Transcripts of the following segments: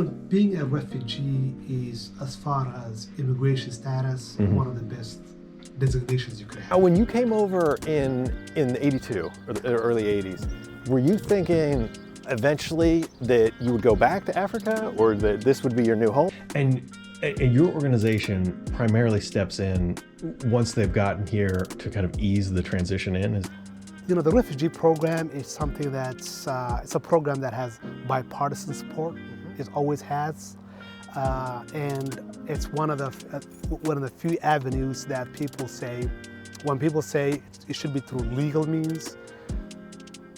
Being a refugee is, as far as immigration status, one of the best designations you could have. When you came over in '82 or the early '80s, were you thinking eventually that you would go back to Africa, or that this would be your new home? And your organization primarily steps in once they've gotten here to kind of ease the transition in. The refugee program is something that's it's a program that has bipartisan support. It always has, and it's one of the few avenues that people say, when people say it should be through legal means,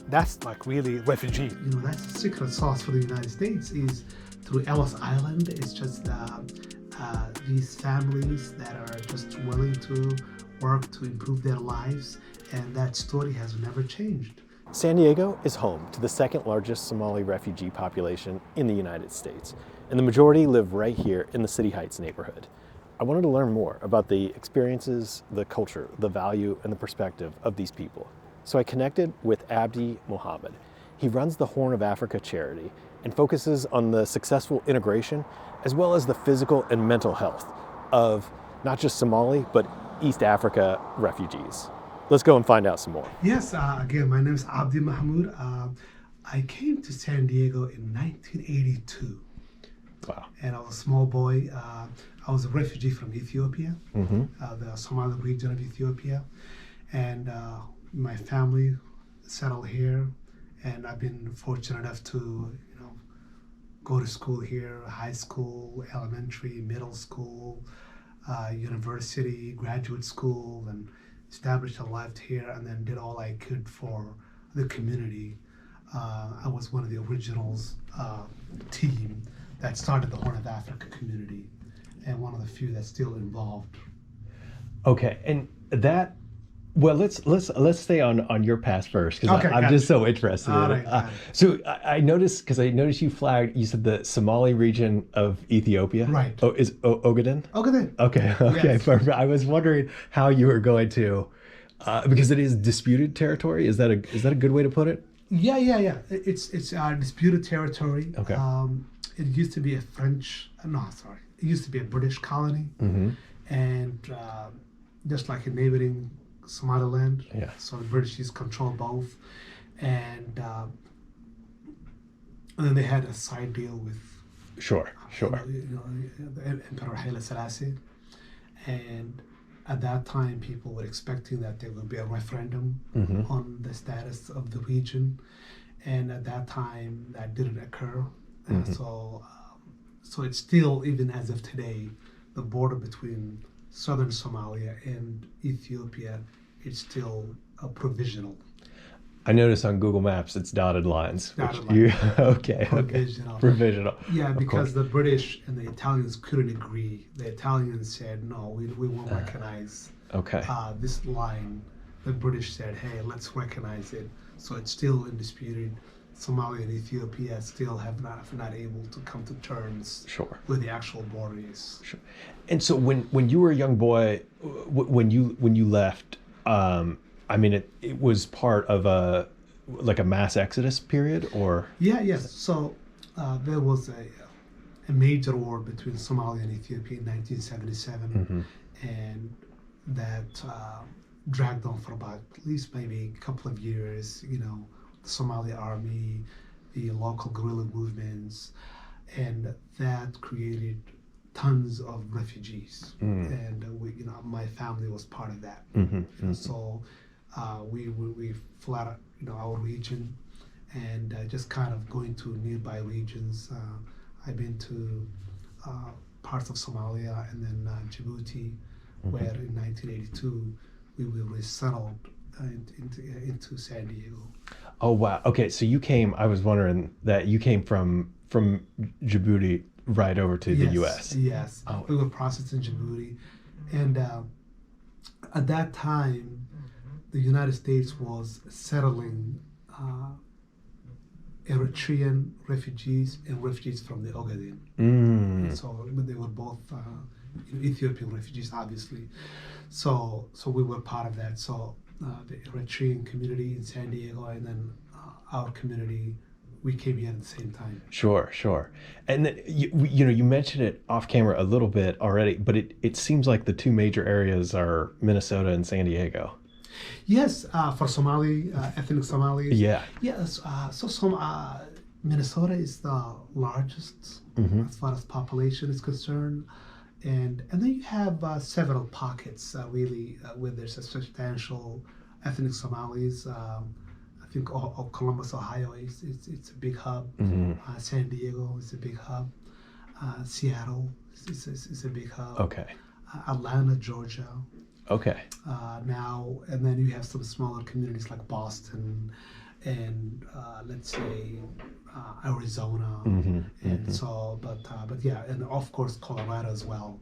that's like really refugee. That's the secret sauce for the United States is through Ellis Island. It's just these families that are just willing to work to improve their lives, and that story has never changed. San Diego is home to the second largest Somali refugee population in the United States, and the majority live right here in the City Heights neighborhood. I wanted to learn more about the experiences, the culture, the value, and the perspective of these people. So I connected with Abdi Mohamoud. He runs the Horn of Africa charity and focuses on the successful integration as well as the physical and mental health of not just Somali, but East Africa refugees. Let's go and find out some more. Yes, again, my name is Abdi Mohamoud. I came to San Diego in 1982. Wow. And I was a small boy. I was a refugee from Ethiopia, the Somali region of Ethiopia. And my family settled here. And I've been fortunate enough to, go to school here, high school, elementary, middle school, university, graduate school, and established a life here, and then did all I could for the community. I was one of the originals team that started the Horn of Africa community, and one of the few that's still involved. Okay, and that, well, let's stay on your past first, because Okay, I'm just so interested in it. Got it. So I noticed you flagged, you said the Somali region of Ethiopia. Right. Oh, is Ogaden? Ogaden. Okay. Yes. Perfect. I was wondering how you were going to, because it is disputed territory. Is that a good way to put it? Yeah. It's disputed territory. Okay. It used to be a It used to be a British colony, and just like a neighboring Somaliland. Yeah. So the British used to control both, and then they had a side deal with Sure. the Emperor Haile Selassie, and at that time people were expecting that there would be a referendum on the status of the region, and at that time that didn't occur. So it's still, even as of today, the border between southern Somalia and Ethiopia, it's still provisional. I noticed on Google Maps it's dotted lines. Okay. Provisional. Yeah, because the British and the Italians couldn't agree. The Italians said, no, we won't recognize this line. The British said, hey, let's recognize it. So it's still undisputed. Somalia and Ethiopia still have not able to come to terms with the actual border is. Sure. And so when you were a young boy, when you left, it was part of a mass exodus period, or? Yes. So there was a major war between Somalia and Ethiopia in 1977, and that dragged on for about at least maybe a couple of years. The Somali army, the local guerrilla movements, and that created tons of refugees, and my family was part of that. So we fled our region, and just kind of going to nearby regions. I've been to parts of Somalia and then Djibouti, where in 1982 we were resettled into San Diego. Oh wow! Okay, so I was wondering that you came from Djibouti right over to the U.S. Yes, we were processed in Djibouti, and at that time, the United States was settling Eritrean refugees and refugees from the Ogaden. So they were both Ethiopian refugees, obviously. So we were part of that. So the Eritrean community in San Diego, and then our community we came here at the same time. Sure, sure. And then you mentioned it off camera a little bit already, but it seems like the two major areas are Minnesota and San Diego. Yes, for Somali, ethnic Somalis. Yeah. Yes, Minnesota is the largest as far as population is concerned. And then you have several pockets really where there's a substantial ethnic Somalis. I think Columbus, Ohio it's a big hub. San Diego is a big hub. Seattle is a big hub. Okay. Atlanta, Georgia. Okay. Now, and then you have some smaller communities like Boston and let's say Arizona, and so, but yeah, and of course Colorado as well.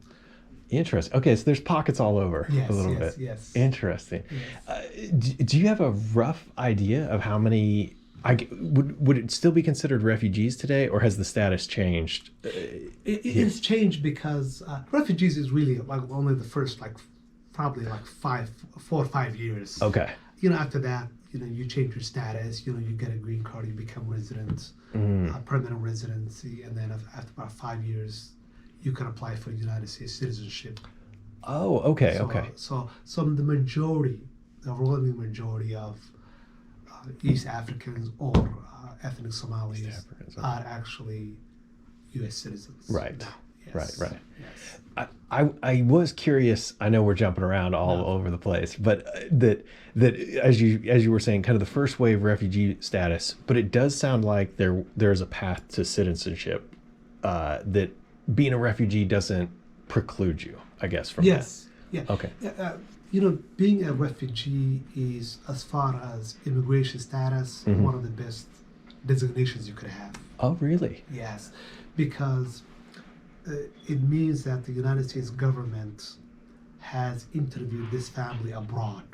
Interesting. Okay, so there's pockets all over Yes, a little yes, bit. yes. Interesting. Yes. Do you have a rough idea of how many? Would it still be considered refugees today, or has the status changed? It's changed because refugees is really like only the first probably 4 or 5 years. Okay. After that, you change your status. You get a green card, you become resident, permanent residency, and then after about 5 years, you can apply for United States citizenship. Oh, okay, So, okay. So the overwhelming majority of East Africans or ethnic Somalis Africans, okay. are actually U.S. citizens. Right. now. Yes. Right. Yes. I was curious. I know we're jumping around all over the place, but that as you were saying, kind of the first wave refugee status. But it does sound like there's a path to citizenship. That being a refugee doesn't preclude you, I guess. From Yes. Yeah. Okay. Being a refugee is, as far as immigration status, one of the best designations you could have. Oh, really? Yes, because it means that the United States government has interviewed this family abroad.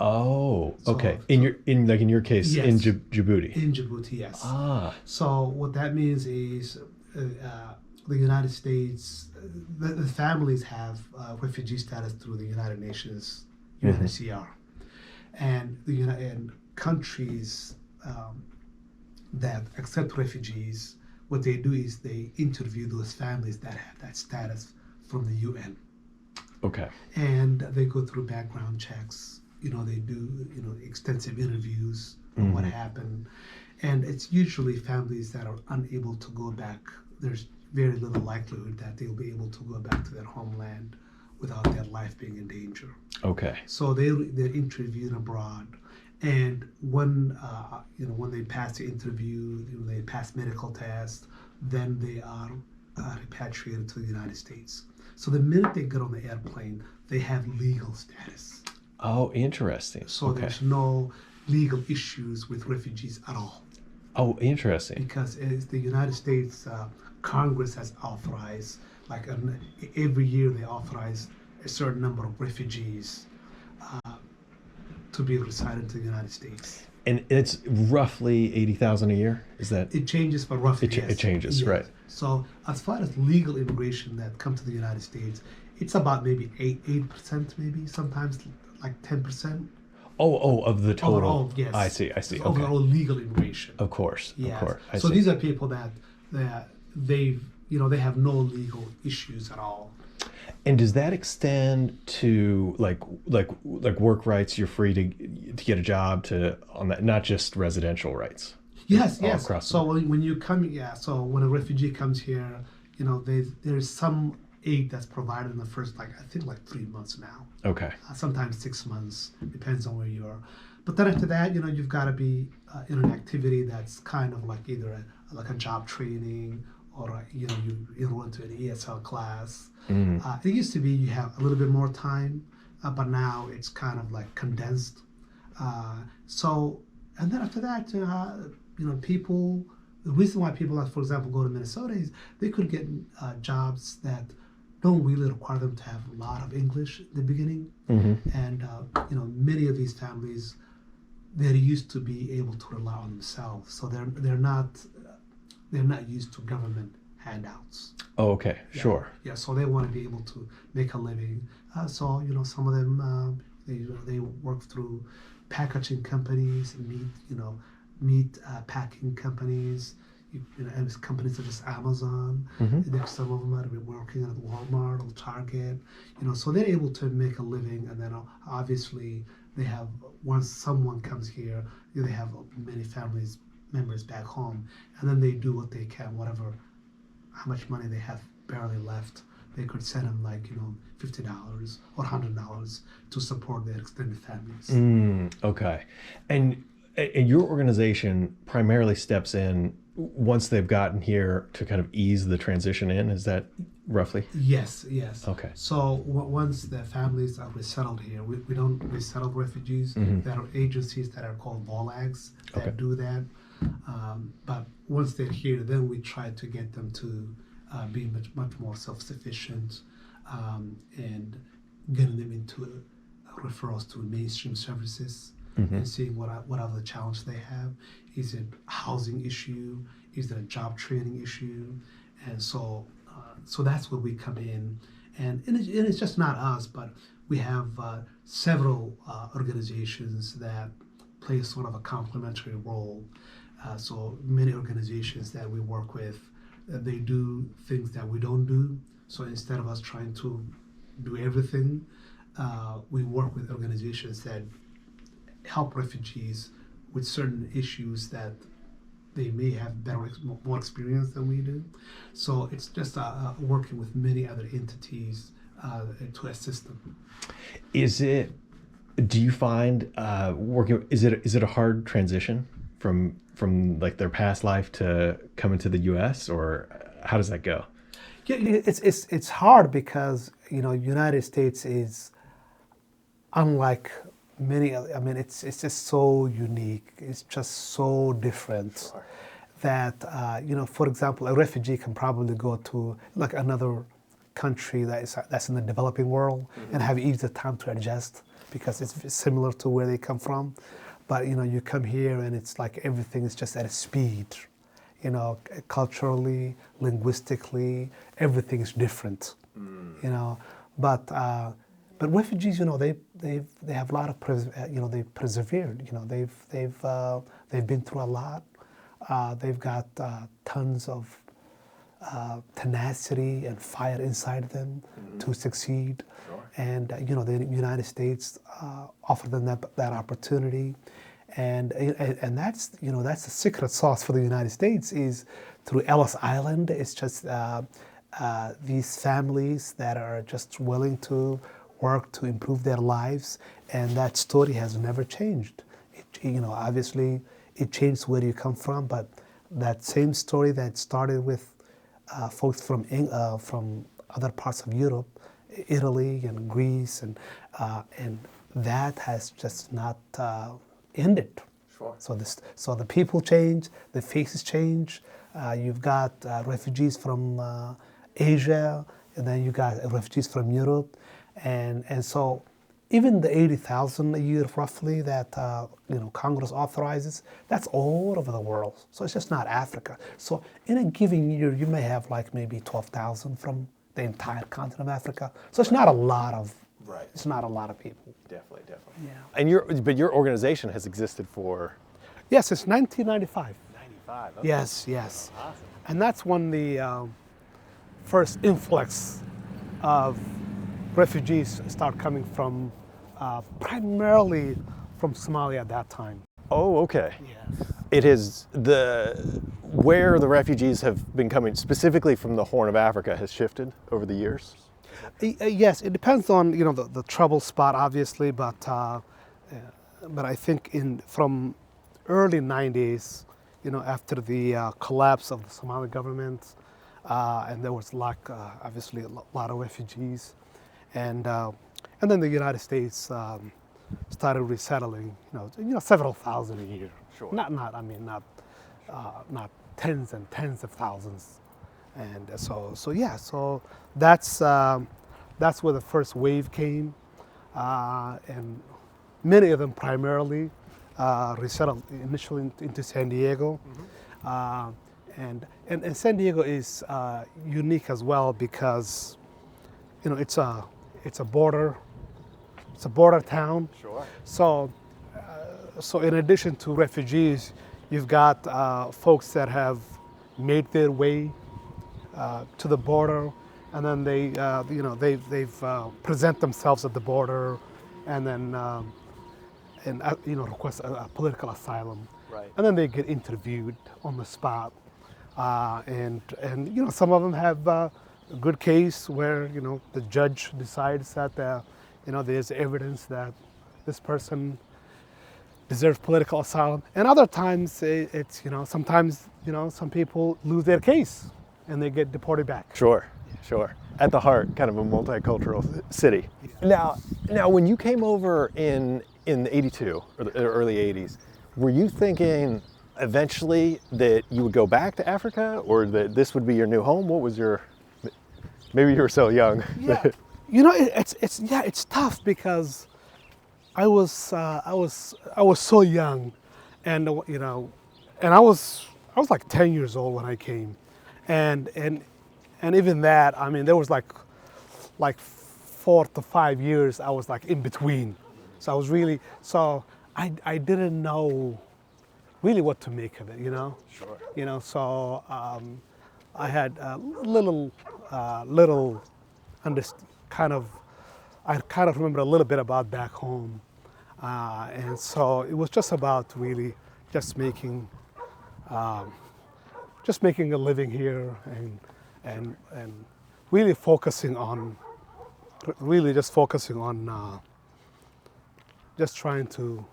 Oh, okay. So- In your case, Yes. in Djibouti. In Djibouti, yes. Ah. So what that means is the United States, the families have refugee status through the United Nations, UNHCR, and and countries that accept refugees. What they do is they interview those families that have that status from the UN, Okay. and they go through background checks. They do extensive interviews on what happened, and it's usually families that are unable to go back. There's very little likelihood that they'll be able to go back to their homeland without their life being in danger. Okay. So they're interviewed abroad, and when they pass the interview, they pass medical tests, then they are repatriated to the United States. So the minute they get on the airplane, they have legal status. Oh, interesting. So okay. there's no legal issues with refugees at all, Oh, interesting. because it's the United States Congress has authorized, every year they authorize a certain number of refugees to be resided to the United States. And it's roughly 80,000 a year. Is that? It changes, but roughly It yes. changes, Yes. right. So as far as legal immigration that come to the United States, it's about maybe 8%, maybe sometimes like 10%. Of the total. Overall, yes. I see. It's Okay. overall legal immigration. Of course. Yes. Of course. I So see. these are people that they have no legal issues at all. And does that extend to like work rights? You're free to get a job on that, not just residential rights. Yes, all yes. across the So when you come, so when a refugee comes here, there's some aid that's provided in the first, I think 3 months now. Okay. Sometimes 6 months, depends on where you are. But then after that, you've got to be in an activity that's kind of like either a job training, or you enroll into an ESL class. It used to be you have a little bit more time, but now it's kind of condensed. And then after that, people. The reason why people, for example, go to Minnesota is they could get jobs that don't really require them to have a lot of English in the beginning. And many of these families, they're used to be able to rely on themselves, so they're not used to government handouts. Oh, okay. Yeah. Sure. Yeah, so they want to be able to make a living. So some of them they work through packaging companies and meet meat packing companies, and companies such as Amazon. There's some of them that have been working at Walmart or Target. So they're able to make a living, and then obviously they have, once someone comes here, they have many families members back home, and then they do what they can, whatever, how much money they have barely left, they could send them like $50 or $100 to support their extended families. Okay, and your organization primarily steps in once they've gotten here to kind of ease the transition in. Is that roughly? Yes. Okay. So once the families are resettled here, we don't resettle refugees. There are agencies that are called VOLAGs that do that. But once they're here, then we try to get them to be much more self-sufficient, and getting them into referrals to mainstream services, and seeing what other challenges they have. Is it a housing issue? Is it a job training issue? And so that's where we come in. And it's just not us, but we have several organizations that play sort of a complementary role. So many organizations that we work with, they do things that we don't do. So instead of us trying to do everything, we work with organizations that help refugees with certain issues that they may have more experience than we do. So it's just working with many other entities to assist them. Do you find is it a hard transition from like their past life to coming to the U.S., or how does that go? Yeah, it's hard because United States is unlike many other. I mean, it's just so unique. It's just so different that for example, a refugee can probably go to like another country that's in the developing world and have easy time to adjust because it's similar to where they come from. But you come here and it's like everything is just at a speed. Culturally, linguistically, everything is different. But refugees, they have a lot of they persevered. They've been through a lot. They've got tons of tenacity and fire inside them to succeed. Sure. And the United States offered them that opportunity. And that's that's the secret sauce for the United States is through Ellis Island. It's just these families that are just willing to work to improve their lives, and that story has never changed. Obviously it changed where you come from, but that same story that started with folks from other parts of Europe, Italy and Greece, and that has just not ended. Sure. So the people change, the faces change. You've got refugees from Asia, and then you got refugees from Europe, and so even the 80,000 a year roughly that Congress authorizes, that's all over the world. So it's just not Africa. So in a given year, you may have like maybe 12,000 from the entire continent of Africa. So it's not a lot of. Right. It's not a lot of people. Definitely. Yeah. And your organization has existed for? Yes, since 1995. 95. Okay. Yes. Awesome. And that's when the first influx of refugees start coming from, primarily from Somalia at that time. Oh, okay. Yes. It is where the refugees have been coming, specifically from the Horn of Africa, has shifted over the years? Yes, it depends on the trouble spot, obviously, but I think from early 90s, after the collapse of the Somali government, and there was obviously a lot of refugees, and then the United States started resettling, several thousand a year. Sure. Not tens and tens of thousands, and so that's where the first wave came, and many of them primarily resettled initially into San Diego, and San Diego is unique as well because it's a border town. Sure. So in addition to refugees, You've got folks that have made their way to the border, and then they've present themselves at the border, and then request a political asylum, Right. and then they get interviewed on the spot, and some of them have a good case where the judge decides that there's evidence that this person deserves political asylum, and other times it's sometimes some people lose their case and they get deported back. Sure, sure. At the heart, kind of a multicultural city. Now, when you came over in '82 or the early '80s, were you thinking eventually that you would go back to Africa, or that this would be your new home? What was your? Maybe you were so young. Yeah, it's tough because I was so young, and and I was like 10 years old when I came, and even that, I mean, there was like 4 to 5 years I was like in between, so I was really I didn't know really what to make of it, Sure. So I had I kind of remember a little bit about back home, and so it was just about really just making a living here, and really focusing on just trying to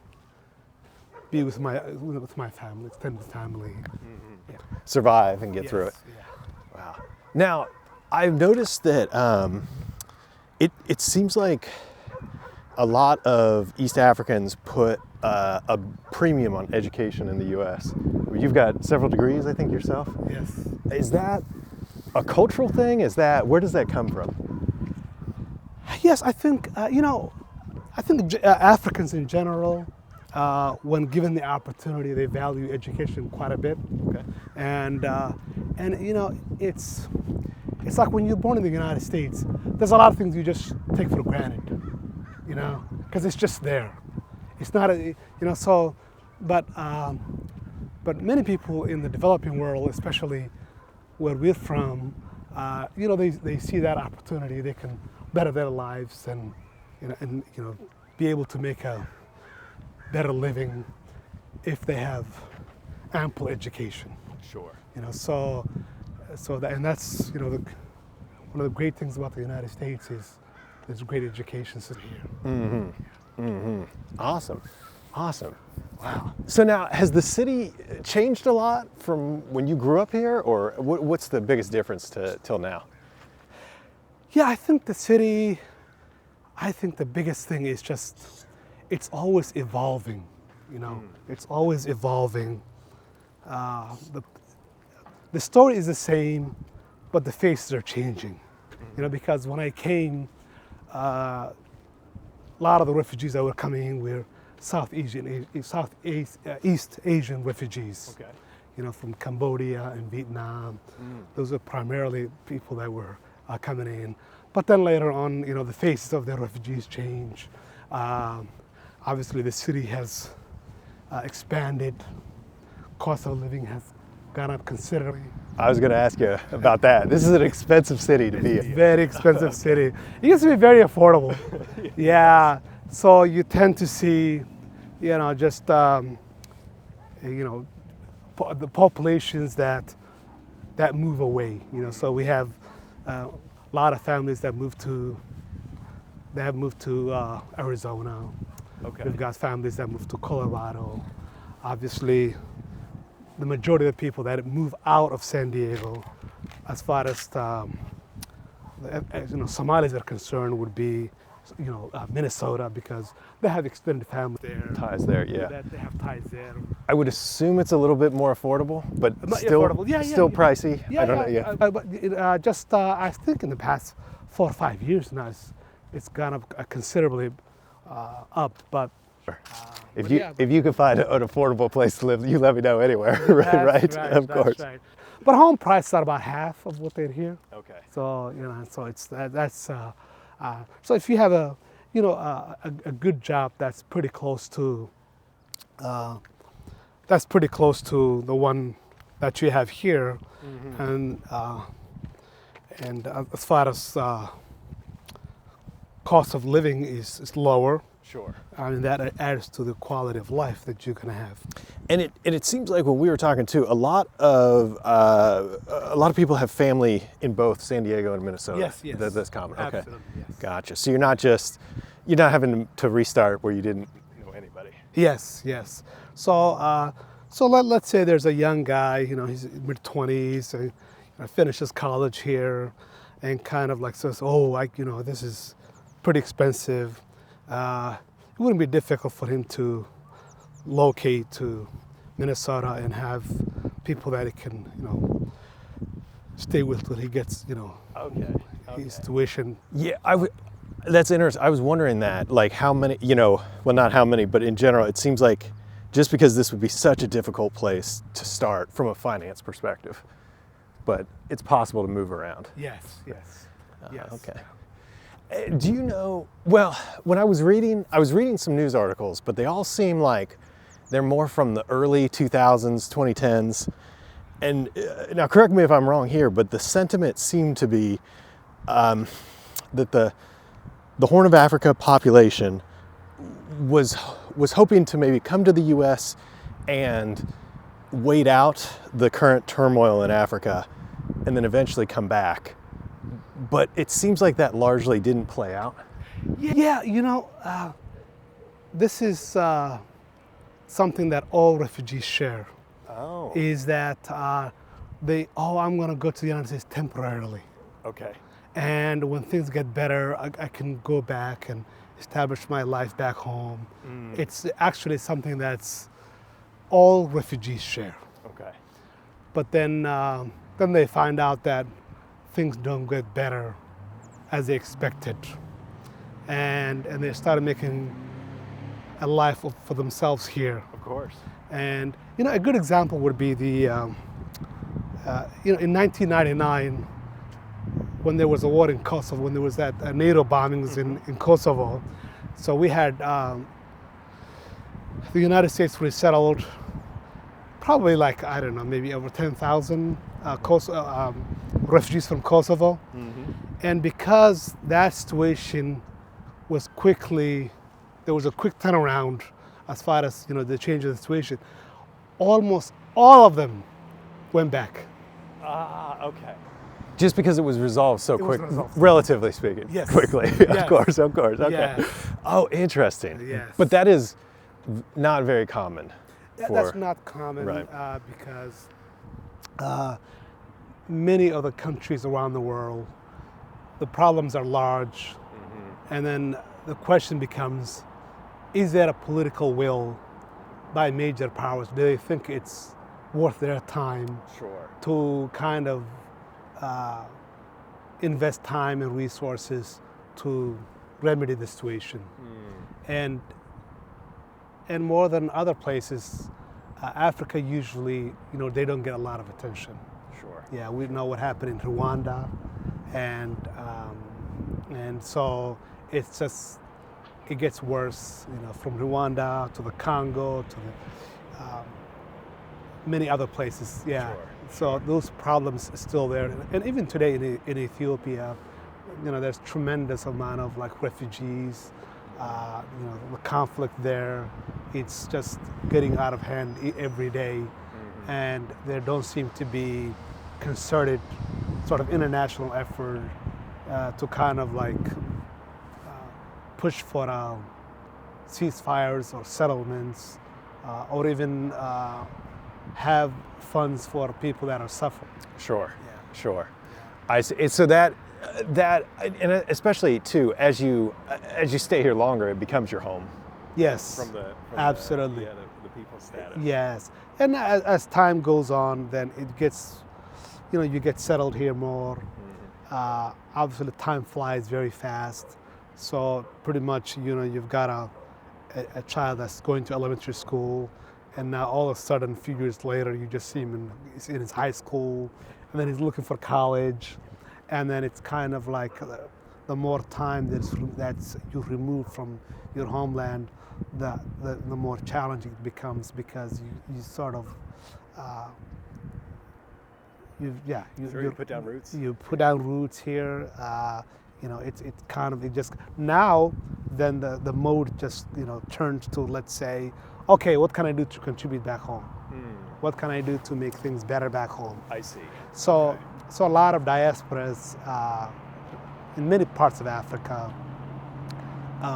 be with my family, extended family. Yeah. Survive and get through it. Yeah. Wow. Now, I've noticed that it seems like a lot of East Africans put a premium on education in the U.S. You've got several degrees, I think, yourself. Yes. Is that a cultural thing? Where does that come from? Yes, I think Africans in general, when given the opportunity, they value education quite a bit. Okay. And it's like when you're born in the United States, there's a lot of things you just take for granted, because it's just there. It's not but many people in the developing world, especially where we're from, they see that opportunity. They can better their lives and be able to make a better living if they have ample education. Sure. That's one of the great things about the United States is there's a great education system here. Mm-hmm. Mm-hmm. Awesome. Wow. So now, has the city changed a lot from when you grew up here, or what's the biggest difference till now? Yeah, I think the biggest thing is just, it's always evolving, It's always evolving. The story is the same, but the faces are changing, because when I came, a lot of the refugees that were coming in were Southeast Asian refugees. Okay. From Cambodia and Vietnam. Those are primarily people that were coming in. But then later on, the faces of the refugees change. Obviously, the city has expanded. Cost of living has gone up considerably. I was going to ask you about that. This is an expensive city to be in. Very expensive city. It used to be very affordable. Yeah. So you tend to see, just the populations that move away. So we have a lot of families that have moved to Arizona. Okay. We've got families that move to Colorado. Obviously, the majority of the people that move out of San Diego, as far as Somalis are concerned, would be Minnesota, because they have extended family there. Ties there, yeah. They have ties there. I would assume it's a little bit more affordable, but still, affordable. Yeah, still pricey. Yeah, I don't know. Yeah. But I think in the past 4 or 5 years now, it's gone up considerably up. But if you can find an affordable place to live, you let me know anywhere. right? Of course. Right. But home prices are about half of what they're here. Okay. So so it's that's so if you have a good job that's pretty close to that's pretty close to the one that you have here, and as far as cost of living is lower. Sure. I mean, that adds to the quality of life that you're going to have. And it seems like when we were talking too, a lot of people have family in both San Diego and Minnesota. Yes, yes. That's common. Okay. Absolutely, yes. Gotcha. So you're not having to restart where you didn't know anybody. Yes, yes. So let's say there's a young guy, he's mid-20s, and finishes college here, and kind of like says, this is pretty expensive. It wouldn't be difficult for him to locate to Minnesota and have people that he can, stay with till he gets, his tuition. Yeah, that's interesting. I was wondering that, like how many, well, not how many, but in general, it seems like just because this would be such a difficult place to start from a finance perspective, but it's possible to move around. Yes, yes, yes. Okay. Do you know, well, when I was reading some news articles, but they all seem like they're more from the early 2000s, 2010s. And now correct me if I'm wrong here, but the sentiment seemed to be that the Horn of Africa population was hoping to maybe come to the US and wait out the current turmoil in Africa and then eventually come back. But it seems like that largely didn't play out. Yeah, this is something that all refugees share. Oh. Is that I'm going to go to the United States temporarily. Okay. And when things get better, I can go back and establish my life back home. It's actually something that's all refugees share. Okay. But then they find out that things don't get better as they expected, and they started making a life for themselves here. Of course. And a good example would be the in 1999, when there was a war in Kosovo, when there was that NATO bombings in Kosovo. So we had the United States resettled probably like, I don't know, maybe over 10,000 refugees from Kosovo. And because that situation was there was a quick turnaround as far as, the change of the situation, almost all of them went back. Okay. Just because it was resolved so quick, resolved. Relatively speaking. Yes. Quickly. Yes. Of course. Okay. Yes. Oh, interesting. Yes. But that is not very common. That's not common, Right. Because many other countries around the world, the problems are large, and then the question becomes, is there a political will by major powers? Do they think it's worth their time Sure. to kind of invest time and resources to remedy the situation? And more than other places, Africa usually, they don't get a lot of attention. Sure. Yeah, we know what happened in Rwanda, and so it gets worse, from Rwanda to the Congo to the many other places. Yeah. Sure. So those problems are still there, and even today in Ethiopia, there's tremendous amount of refugees. The conflict there, it's just getting out of hand every day, and there don't seem to be concerted sort of international effort to kind of push for ceasefires or settlements, or even have funds for people that are suffering. Sure. Yeah. Sure. I see. So that and especially too, as you stay here longer, it becomes your home. Yes. Absolutely. The people's status. Yes, and as time goes on, then it gets, you get settled here more. Obviously, time flies very fast. So pretty much, you've got a child that's going to elementary school, and now all of a sudden, a few years later, you just see him in his high school, and then he's looking for college, and then it's kind of like the more time that's you remove from your homeland, the more challenging it becomes, because you sort of You put down roots. You put down roots here. It's kind of, it just now then the mode just turns to, let's say, okay, what can I do to contribute back home? What can I do to make things better back home? I see. So a lot of diasporas in many parts of Africa,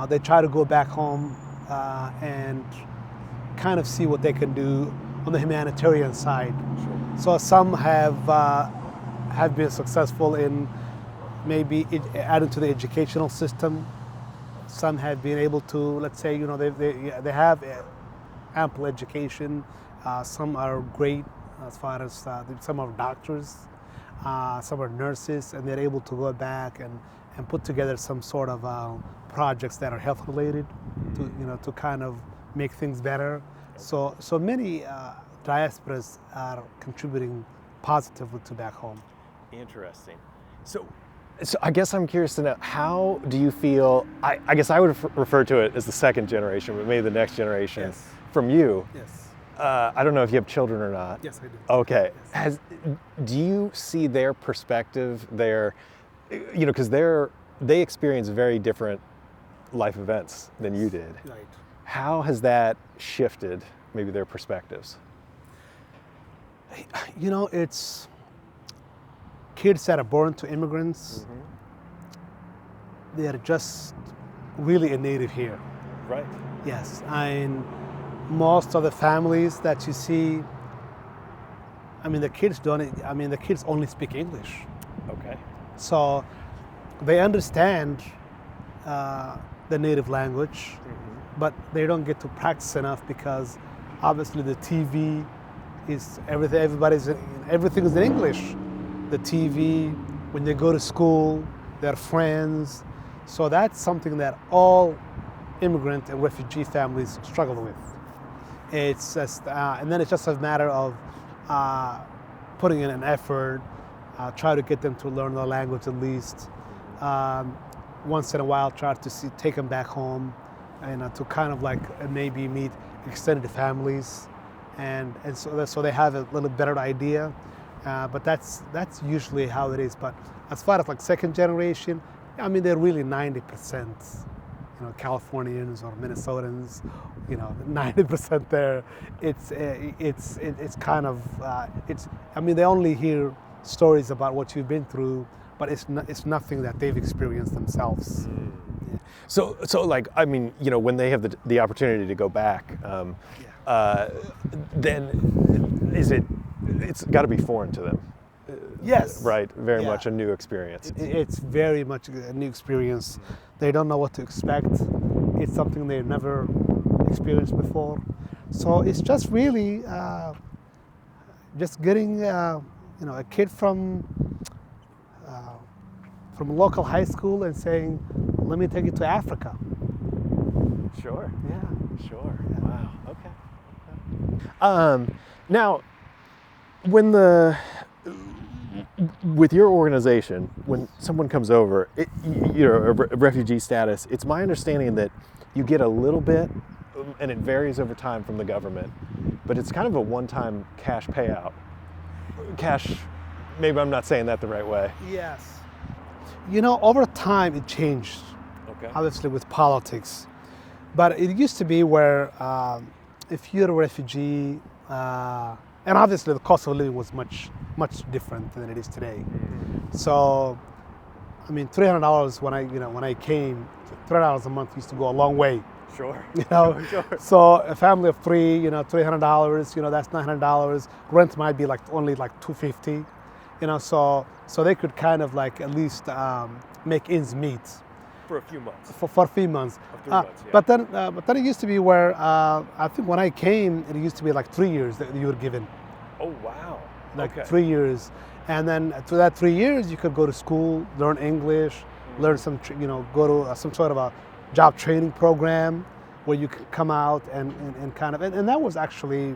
they try to go back home and kind of see what they can do on the humanitarian side. Sure. So some have been successful in maybe adding to the educational system. Some have been able to, let's say, they have ample education. Some are great as far as some are doctors, some are nurses, and they're able to go back and put together some sort of projects that are health related to kind of make things better. So many diasporas are contributing positively to back home. Interesting. So I guess I'm curious to know, how do you feel, I guess I would refer to it as the second generation, but maybe the next generation from you. Yes. I don't know if you have children or not. Yes, I do. Okay. Yes. Do you see their perspective, because they experience very different life events than you did. Right. How has that shifted maybe their perspectives? It's kids that are born to immigrants. They are just really a native here. Right. Yes, and most of the families that you see, the kids only speak English. Okay. So they understand the native language, but they don't get to practice enough because obviously the TV is everything. Everything is in English. The TV, when they go to school, their friends. So that's something that all immigrant and refugee families struggle with. It's just, and then it's just a matter of putting in an effort, try to get them to learn the language at least. Once in a while, try to take them back home, and to kind of like maybe meet extended families, and so they have a little better idea. But that's usually how it is. But as far as like second generation, they're really 90%. Californians or Minnesotans, 90% there. It's kind of they only hear stories about what you've been through, but it's nothing that they've experienced themselves. Yeah. So like, when they have the opportunity to go back, then it's got to be foreign to them. Yes. Right. Very much a new experience. It's very much a new experience. They don't know what to expect. It's something they've never experienced before. So it's just really just getting a kid from a local high school and saying, "Let me take you to Africa." Sure. Yeah. Sure. Yeah. Wow. Okay. Now, with your organization, when someone comes over, a refugee status, it's my understanding that you get a little bit, and it varies over time from the government, but it's kind of a one-time cash payout. Maybe I'm not saying that the right way. Yes. Over time it changed, obviously with politics. But it used to be where if you're a refugee, and obviously the cost of living was much different than it is today. So, $300 when I came, $300 a month used to go a long way. Sure. Sure. So a family of three, $300, that's $900. Rent might be only $250. So they could kind of at least make ends meet. For a few months. For a few months. But then it used to be where I think when I came, it used to be 3 years that you were given. Oh wow! 3 years, and then through that 3 years, you could go to school, learn English, learn some, go to some sort of a job training program where you could come out and kind of, and that was actually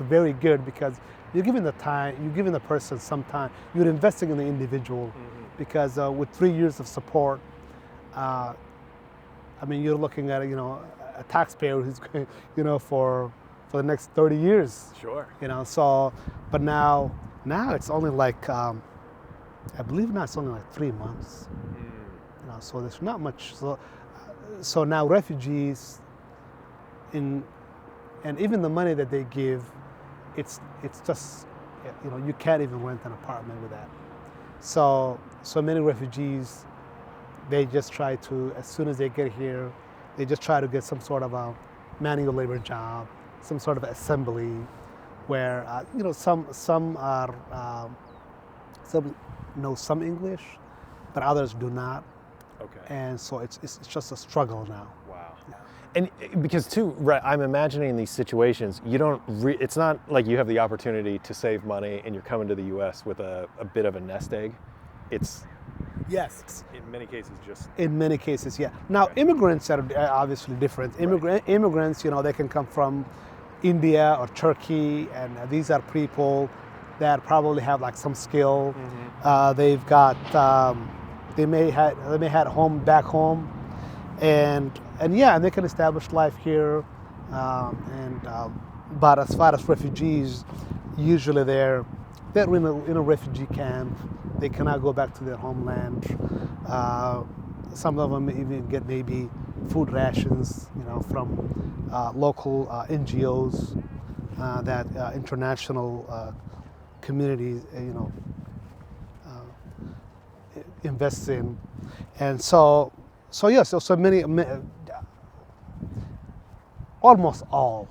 very good because you're giving the time, you're giving the person some time, you're investing in the individual. because with 3 years of support, uh, I mean, you're looking at a taxpayer who's going, for the next 30 years. Sure. So, but now it's only like I believe now it's only like 3 months. So there's not much. So now refugees, and even the money that they give, it's just you can't even rent an apartment with that. So many refugees, they just try to, as soon as they get here, they just try to get some sort of a manual labor job, some sort of assembly, where some are some know some English, but others do not. Okay. And so it's just a struggle now. Wow. And because too, right, I'm imagining in these situations, you don't. It's not like you have the opportunity to save money and you're coming to the U.S. with a bit of a nest egg. It's yes. In many cases, just. In many cases, yeah. Now immigrants are obviously different. Immigrants, they can come from India or Turkey, and these are people that probably have like some skill. They've got. They may had home back home, and they can establish life here. But as far as refugees, usually they're in a refugee camp. They cannot go back to their homeland. Some of them even get maybe food rations, from local NGOs that international communities, invests in, and so many, almost all,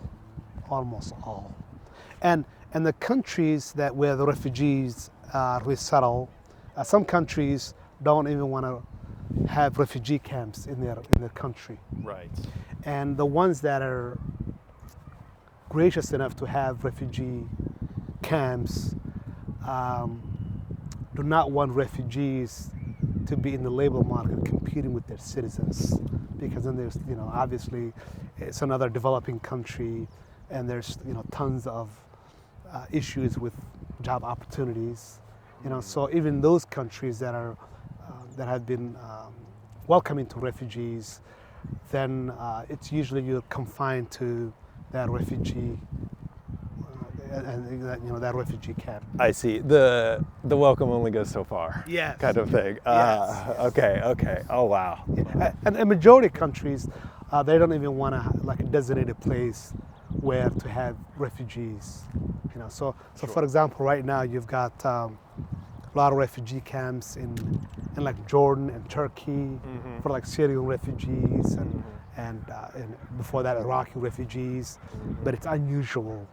and the countries where the refugees resettle, some countries don't even want to have refugee camps in their country. Right. And the ones that are gracious enough to have refugee camps do not want refugees to be in the labor market competing with their citizens, because then there's obviously it's another developing country, and there's tons of issues with job opportunities, so even those countries that have been welcoming to refugees, then it's usually you're confined to that refugee and that refugee camp. I see. The welcome only goes so far. Yes. Kind of thing. Yes. Okay. Oh wow. Yeah. And a majority of countries, they don't even want to like a designated place where to have refugees. So Sure. For example, right now you've got a lot of refugee camps in like Jordan and Turkey for like Syrian refugees and before that Iraqi refugees, but it's unusual.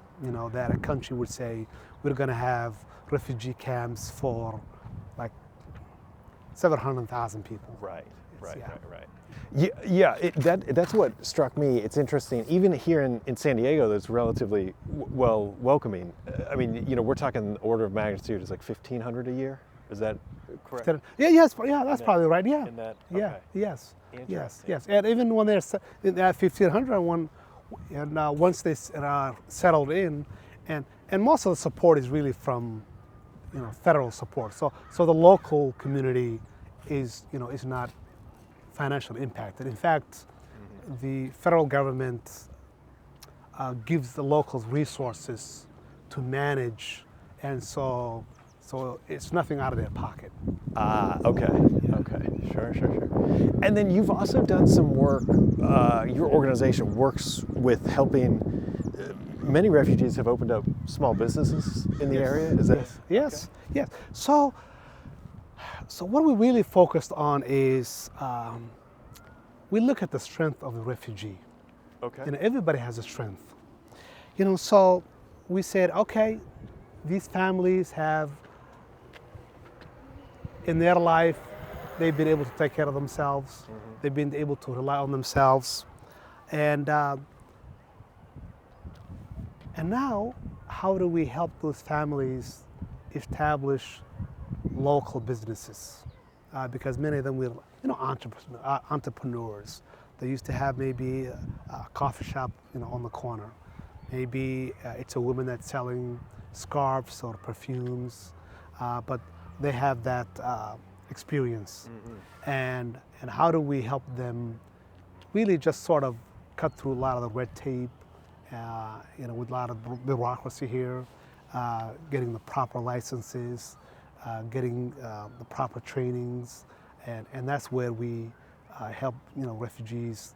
That a country would say we're going to have refugee camps for like 700,000 people. Right. Yeah. Yeah. That's what struck me. It's interesting. Even here in San Diego, that's relatively welcoming. I mean, we're talking order of magnitude is like 1,500 a year. Is that correct? Yes. That's probably right. Yeah. In that. Yeah. Okay. Yes. Interesting. Yes. And even when they're at 1,500, and once they are settled in, and most of the support is really from, federal support. So the local community is not financially impacted. In fact, the federal government gives the locals resources to manage, and so it's nothing out of their pocket. Okay. Sure. And then you've also done some work, your organization works with helping, many refugees have opened up small businesses in the area, is that? Yes. So what we really focused on is we look at the strength of the refugee. Okay. Everybody has a strength. So we said, okay, these families have, in their life, they've been able to take care of themselves. They've been able to rely on themselves. And now, how do we help those families establish local businesses? Because many of them were, entrepreneurs. They used to have maybe a coffee shop, on the corner. Maybe it's a woman that's selling scarves or perfumes, but they have that experience, and how do we help them really just sort of cut through a lot of the red tape, with a lot of bureaucracy here, getting the proper licenses, getting the proper trainings, and that's where we help refugees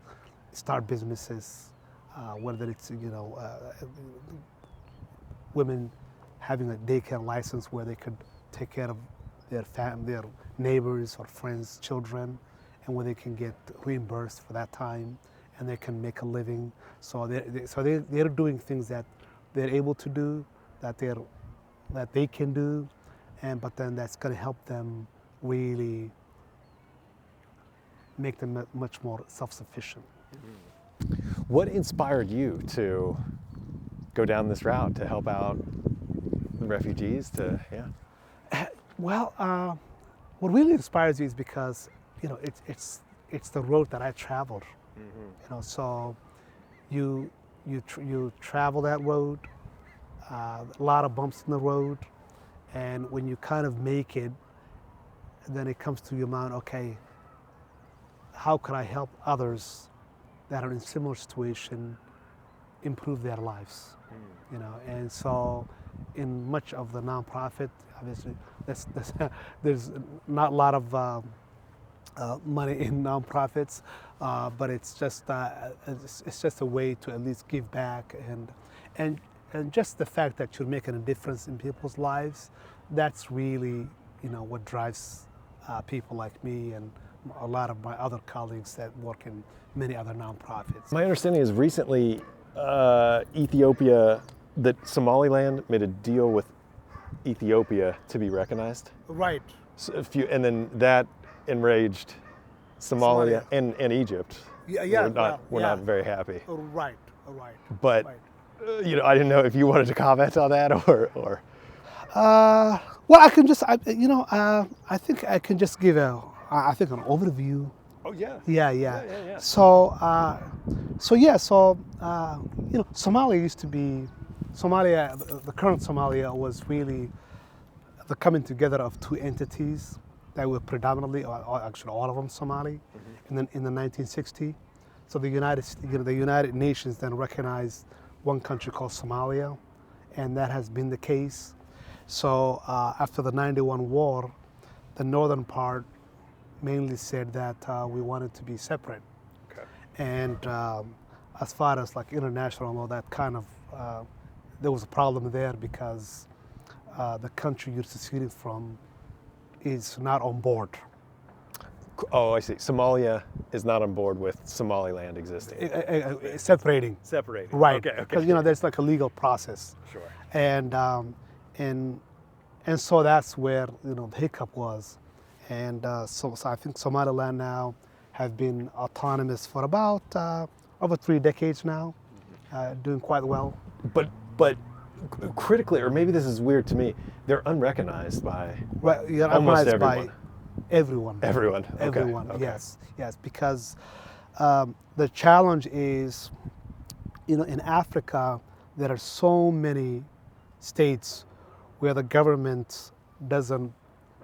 start businesses, whether it's women having a daycare license where they could take care of their neighbors or friends' children, and where they can get reimbursed for that time, and they can make a living. So they're doing things that they're able to do, that they can do, but then that's going to help them really make them much more self-sufficient. What inspired you to go down this route to help out the refugees? Well, what really inspires you is because it's the road that I traveled. So you travel that road, a lot of bumps in the road, and when you kind of make it, then it comes to your mind, okay, how can I help others that are in similar situation improve their lives? And so in much of the nonprofit, obviously there's not a lot of money in nonprofits, but it's just a way to at least give back, and just the fact that you're making a difference in people's lives, that's really what drives people like me and a lot of my other colleagues that work in many other nonprofits. My understanding is recently Ethiopia, that Somaliland made a deal with Ethiopia to be recognized. Right. So and then that enraged Somalia and Egypt. We're not very happy. Right. But right. I didn't know if you wanted to comment on that or. Well, I can just I think I can just give an overview. Oh yeah. Yeah. So Somalia used to be Somalia. The current Somalia was really the coming together of two entities that were predominantly, or actually all of them, Somali, in the 1960s. So the United Nations then recognized one country called Somalia, and that has been the case. So after the '91 war, the northern part mainly said that we wanted to be separate. Okay. And as far as like international law, that kind of there was a problem there because the country you're seceding from is not on board. Oh, I see. Somalia is not on board with Somaliland existing. Separating. Right. Okay. Because there's like a legal process. Sure. And so that's where the hiccup was. And so I think Somaliland now have been autonomous for about over 3 decades now, doing quite well. But critically, or maybe this is weird to me, they're unrecognized by almost everyone. By everyone. Everyone. Everyone. Okay. Yes. Because the challenge is, in Africa, there are so many states where the government doesn't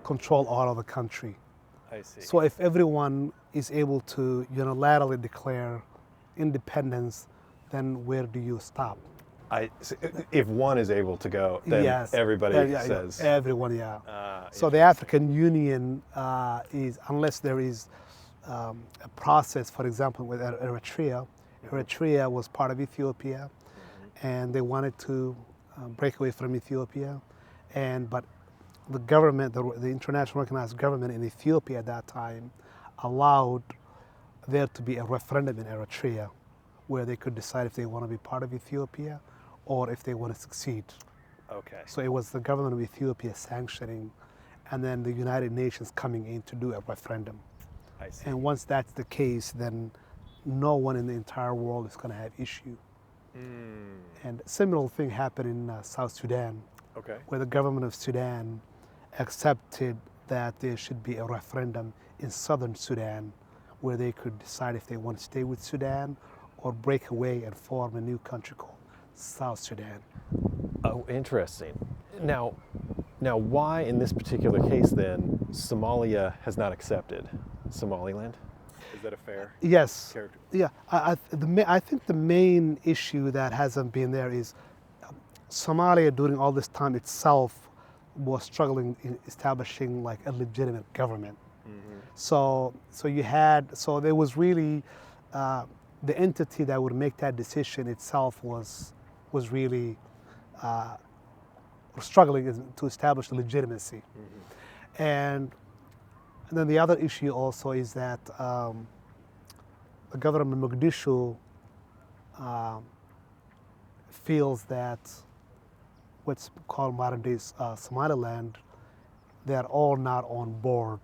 control all of the country. I see. So if everyone is able to unilaterally declare independence, then where do you stop? If one is able to go, then yes. everybody says. Everyone, yeah. So the African Union is, unless there is a process, for example, with Eritrea. Eritrea was part of Ethiopia, and they wanted to break away from Ethiopia, but the government, the international recognized government in Ethiopia at that time, allowed there to be a referendum in Eritrea, where they could decide if they want to be part of Ethiopia or if they want to succeed. Okay. So it was the government of Ethiopia sanctioning, and then the United Nations coming in to do a referendum. I see. And once that's the case, then no one in the entire world is going to have issue. And a similar thing happened in South Sudan, where the government of Sudan accepted that there should be a referendum in southern Sudan, where they could decide if they want to stay with Sudan or break away and form a new country called South Sudan. Oh, interesting. Now, why in this particular case then Somalia has not accepted Somaliland. Is that a fair Yes. character? Yeah. I think the main issue that hasn't been there is Somalia during all this time itself was struggling in establishing like a legitimate government. So there was really the entity that would make that decision itself was really struggling to establish legitimacy. And then the other issue also is that the government of Mogadishu feels that what's called modern day Somaliland, they're all not on board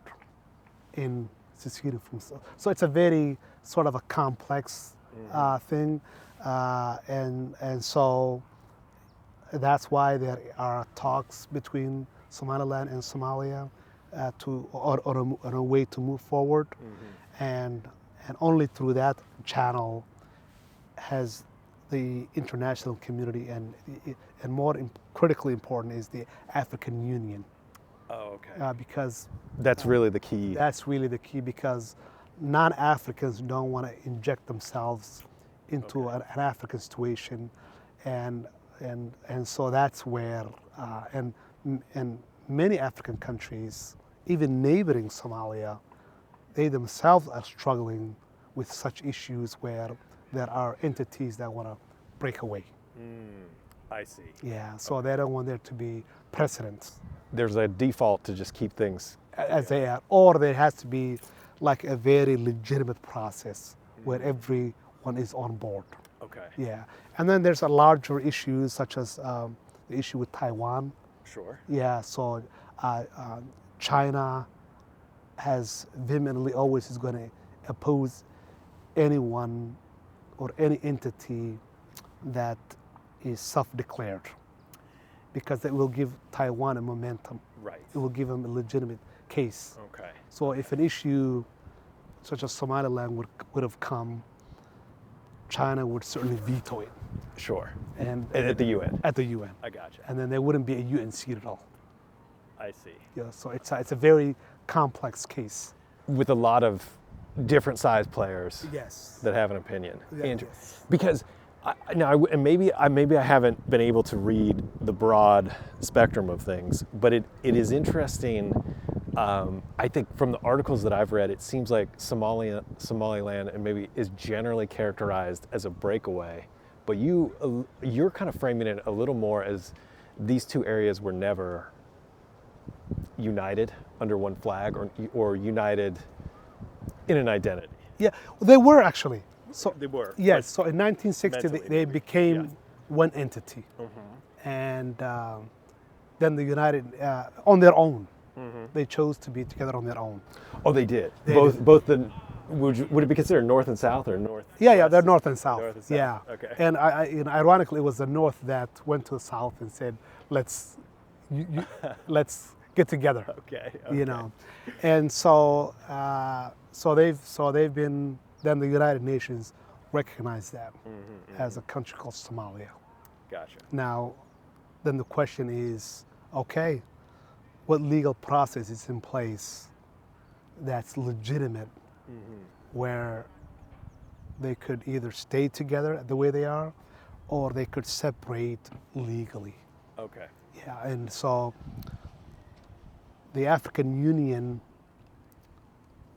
in seceding from. So it's a very sort of a complex thing, and so that's why there are talks between Somaliland and Somalia on a way to move forward, and only through that channel has the international community and more critically important is the African Union. Oh, okay. Because That's really the key. that's really the key, because non-Africans don't want to inject themselves into an African situation, and so that's where and many African countries, even neighboring Somalia, they themselves are struggling with such issues where there are entities that want to break away. I see. Yeah, so they don't want there to be precedents There's a default to just keep things. as they are, or there has to be like a very legitimate process where everyone is on board. Okay. Yeah, and then there's a larger issues such as the issue with Taiwan. Sure. Yeah, so China has vehemently always is going to oppose anyone or any entity that is self-declared, because it will give Taiwan a momentum. Right. It will give them a legitimate case. Okay. So if an issue such as Somaliland would have come, China would certainly veto it. Sure. And At the UN. at the UN. I gotcha. And then there wouldn't be a UN seat at all. I see. Yeah, so it's a very complex case. With a lot of different size players Yes. that have an opinion. Yeah, And- yes. Because and maybe I haven't been able to read the broad spectrum of things, but it is interesting. I think from the articles that I've read, it seems like Somaliland and maybe is generally characterized as a breakaway, but you're kind of framing it a little more as these two areas were never united under one flag or united in an identity. Yeah, they were actually. So They were. yes. So in 1960, mentally, they maybe. became Yeah. one entity, and then the United on their own. They chose to be together on their own. Oh, they did. They Both the would it be considered north and south or north? Yeah, they're north and south. North and south. Yeah. Okay. And ironically, it was the north that went to the south and said, "Let's let's get together." Okay. You know, and so they've been. Then the United Nations recognized that as a country called Somalia. Gotcha. Now, then the question is, okay, what legal process is in place that's legitimate, where they could either stay together the way they are, or they could separate legally. Okay. Yeah, and so the African Union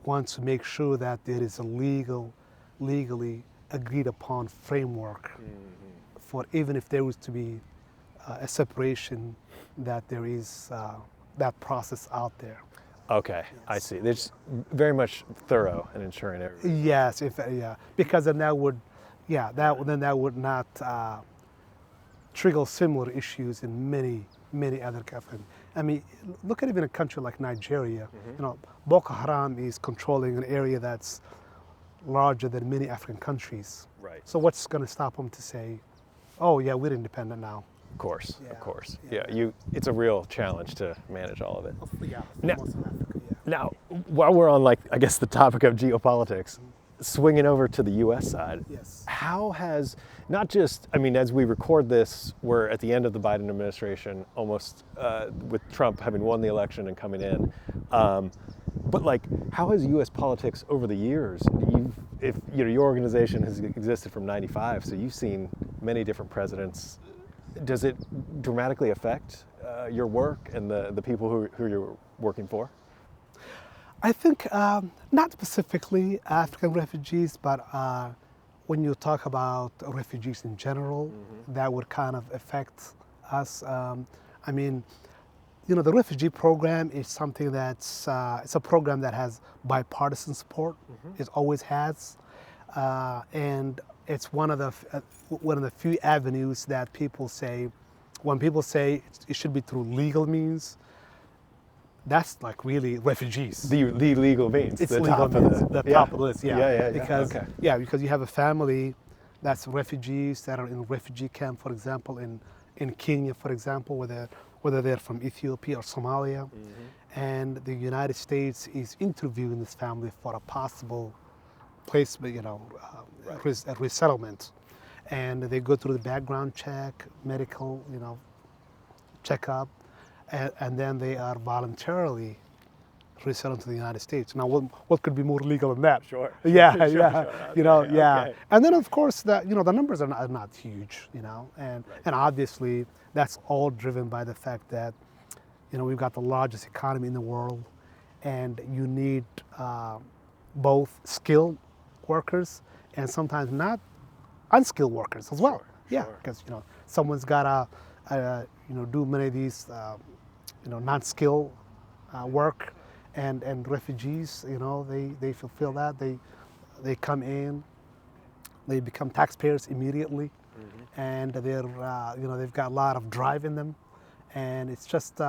wants to make sure that there is a legally agreed upon framework for even if there was to be a separation, that there is that process out there. Okay, I see. They're just very much thorough in ensuring everything. Yes, because then that would not trigger similar issues in many other countries. I mean, look at even a country like Nigeria. You know, Boko Haram is controlling an area that's larger than many African countries. Right. So what's going to stop them to say, "Oh yeah, we're independent now"? Of course. Yeah, Of course. yeah. Yeah. It's a real challenge to manage all of it. Yeah, Now- most of Africa. Yeah. Now, while we're on I guess the topic of geopolitics, swinging over to the U.S. side, Yes. how has, not just, I mean, as we record this, we're at the end of the Biden administration, almost with Trump having won the election and coming in. But like, how has U.S. politics over the years? If you know, your organization has existed from '95, so you've seen many different presidents. Does it dramatically affect your work and the people who you're working for? I think not specifically African refugees, but when you talk about refugees in general, that would kind of affect us. I mean, you know, the refugee program is something that's it's a program that has bipartisan support. It always has, and it's one of the few avenues that people say, when people say it should be through legal means, that's like really refugees. The legal means. It's the legal top means, of the yeah. top of the list, yeah. Yeah. Because Okay. because you have a family that's refugees that are in refugee camp, for example, in Kenya, for example, whether they're from Ethiopia or Somalia, and the United States is interviewing this family for a possible placement, you know, resettlement, and they go through the background check, medical, you know, checkup, and then they are voluntarily resettled to the United States. Now, what could be more legal than that? Sure. Yeah, Sure, yeah. sure. You know, Okay, yeah. okay. And then of course the numbers are not huge, you know, and obviously that's all driven by the fact that, you know, we've got the largest economy in the world, and you need both skilled workers and sometimes not unskilled workers as well. Sure, Yeah, sure. because you know someone's got to do many of these non-skilled work, and refugees, you know, they fulfill that. They come in, they become taxpayers immediately, and they're they've got a lot of drive in them, and it's just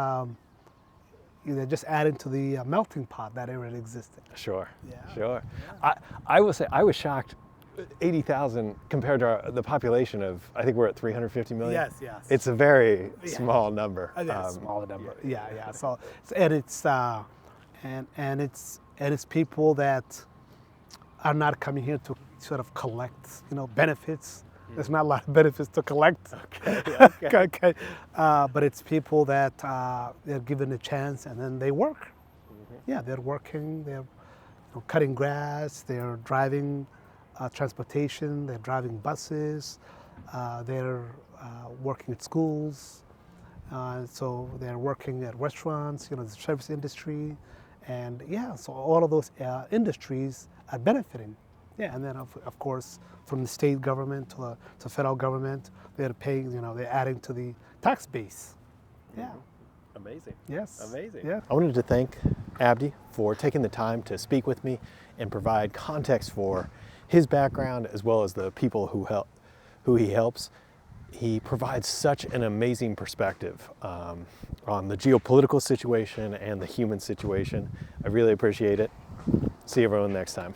they're just adding to the melting pot that already existed. Sure. Yeah. Sure. I will say I was shocked. 80,000 compared to the population of, I think we're at 350 million. Yes. It's a very small number. Smaller number. Yeah. So and it's and it's people that are not coming here to sort of collect, you know, benefits. There's not a lot of benefits to collect. Okay. But it's people that they're given a chance and then they work. Yeah, they're working. They're cutting grass. They're driving transportation. They're driving buses. They're working at schools. So they're working at restaurants. You know, the service industry, and so all of those industries are benefiting. Yeah, and then of course from the state government to federal government, they're paying. You know, they're adding to the tax base. Yeah. Amazing. Yes. Amazing. Yeah. I wanted to thank Abdi for taking the time to speak with me and provide context for his background as well as the people who he helps. He provides such an amazing perspective on the geopolitical situation and the human situation. I really appreciate it. See everyone next time.